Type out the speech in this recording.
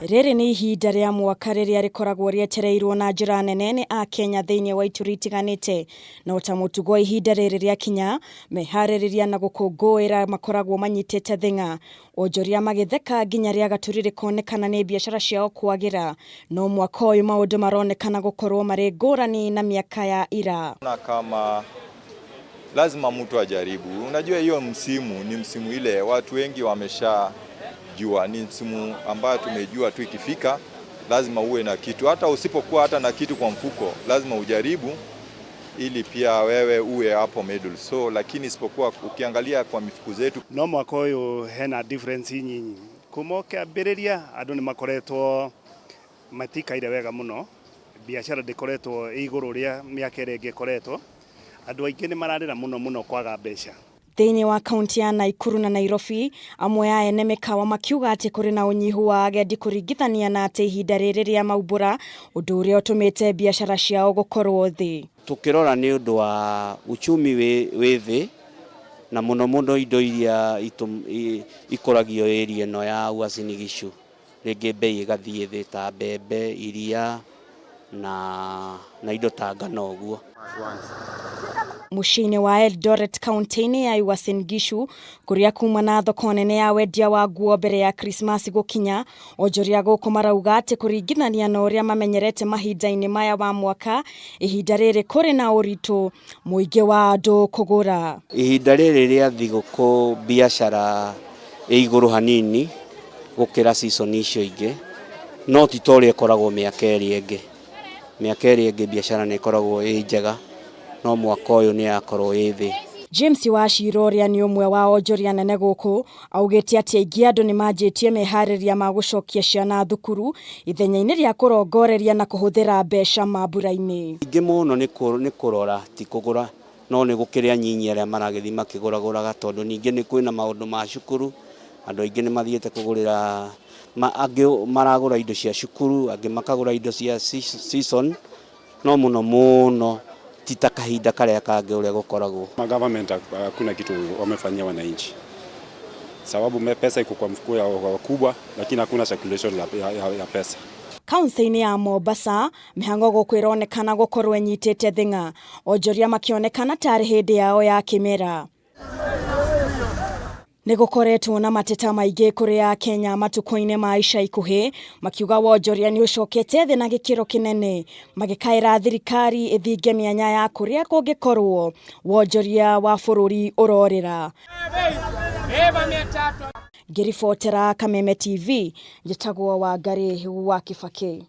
Rĩrĩ nĩ ihinda rĩa mwaka rĩrĩa rĩkoragwo rĩetereirwo na njĩra nene a Kenya thĩinĩ wa ituri itiganĩte. No ta mũtugo ihinda rĩrĩ rĩakinya, meharĩrĩria na gũkũngũĩra makoragwo manyitĩte thĩng'a. Onjoria magĩtheka nginya rĩa gaturi rĩkonekana nĩ biacara ciao kwagĩra. No mwaka ũyũ maũndũ maronekana gũkorwo marĩ ngũrani na miaka ya ira. Na kama lazima mtu ajaribu. Unajua hiyo msimu ni msimu ile watu wengi wameshajua, ni msimu ambayo tumejua tu ikifika lazima uwe na kitu. Hata usipokuwa hata na kitu kwa mfuko, lazima ujaribu ili pia wewe uwe hapo middle. So lakini isipokuwa ukiangalia kwa mifuko zetu, no mwaka ũyũ hena difference nyinyi. Kumoka bereria andũ nĩ makoretwo matikaire wega mũno. Biacara ndĩkoretwo igũrũ rĩa mĩaka ĩrĩa ĩngĩ koretwo. Andũ aingĩ nĩ mararĩra mũno kwaga mbeca. Thĩinĩ wa kaunti ya Naikuru na Nairobi, amwe ya ene mĩkawa makiuga atĩ kũrĩ na ũnyihu wa agendi kũringithania na atĩ ihinda rĩrĩ rĩa MAMBURA, ũndũ ũrĩa ũtũmĩte biacara ciao gũkorwo thĩ. Tukĩrora nĩ ũndũ wa uchumi wĩ thĩ, na mũno indo iria ikoragio area ĩno ya Uasin Gishu, rĩngĩ bei ĩgathiĩ thĩ ta mbembe, iria na indo ta ngano ũguo. Mũciĩ-inĩ wa Eldoret kaunti-inĩ ya Uasin Gishu, kũrĩa kuma na thoko nene ya wendia wa nguo mbere ya Christmas gũkinya, onjoria gũkũ marauga atĩ kũringithania na ũrĩa mamenyerete mahinda-inĩ maya wa mwaka, ihinda rĩrĩ kũrĩ na ũritũ mũingĩ wa andũ kũgũra. Ihinda rĩrĩ rĩa thigũkũ biacara igũrũ hanini gũkĩra season icio ingĩ, no ti ta ũrĩa ĩkoragwo mĩaka ĩrĩa ĩngĩ. Mĩaka ĩrĩa ĩngĩ biacara nĩ ĩkoragwo ĩ njega, no mwaka ũyũ nĩ yakorwo ĩ thĩ. James Wachira ũrĩa nĩ ũmwe wa onjoria nene gũkũ, augĩte atĩ aingĩ andũ nĩ manjĩtie meharĩrĩria ma gũcokia ciana thukuru ithenya-inĩ rĩa kũrongoreria na kũhũthĩra mbeca mambura-inĩ. Ingĩ mũno nĩ kũrora ti kũgũra, no nĩ gũkĩrĩa nyinyi arĩa maragĩthi makĩgũragũraga, tondũ ningĩ nĩ kwĩna maũndũ ma cukuru. Andũ aingĩ nĩ mathiĩte kũgũrĩra, angĩ maragũra indo cia cukuru, angĩ makagũra indo cia season, no mũno tita kahinda karĩa kangĩ ũrĩa gũkoragwo. Government hakuna kitu wamefanyia wananchi, sababu pesa iko kwa mfuko ya wakubwa, lakini hakuna circulation ya pesa. Kaunti-inĩ ya Mombasa, mĩhang'o gũkũ ĩronekana gũkorwo ĩnyitĩte thĩng'a, onjoria makĩonekana tarĩ hĩndĩ yao ya kĩmera. Nĩgũkoretwo na mateta maingĩ kũrĩ a Kenya matukũ-inĩ ma ica ikuhĩ, makiuga wonjoria nĩ ũcokete thĩ na gĩkĩro kĩnene, magĩkaĩra thirikari ĩthinge mĩanya ya kũrĩa kũngĩkorwo wonjoria wa bũrũri ũrorĩra. Ngĩribotera Kameme TV, njĩtagwo Wangari wa Kibaki.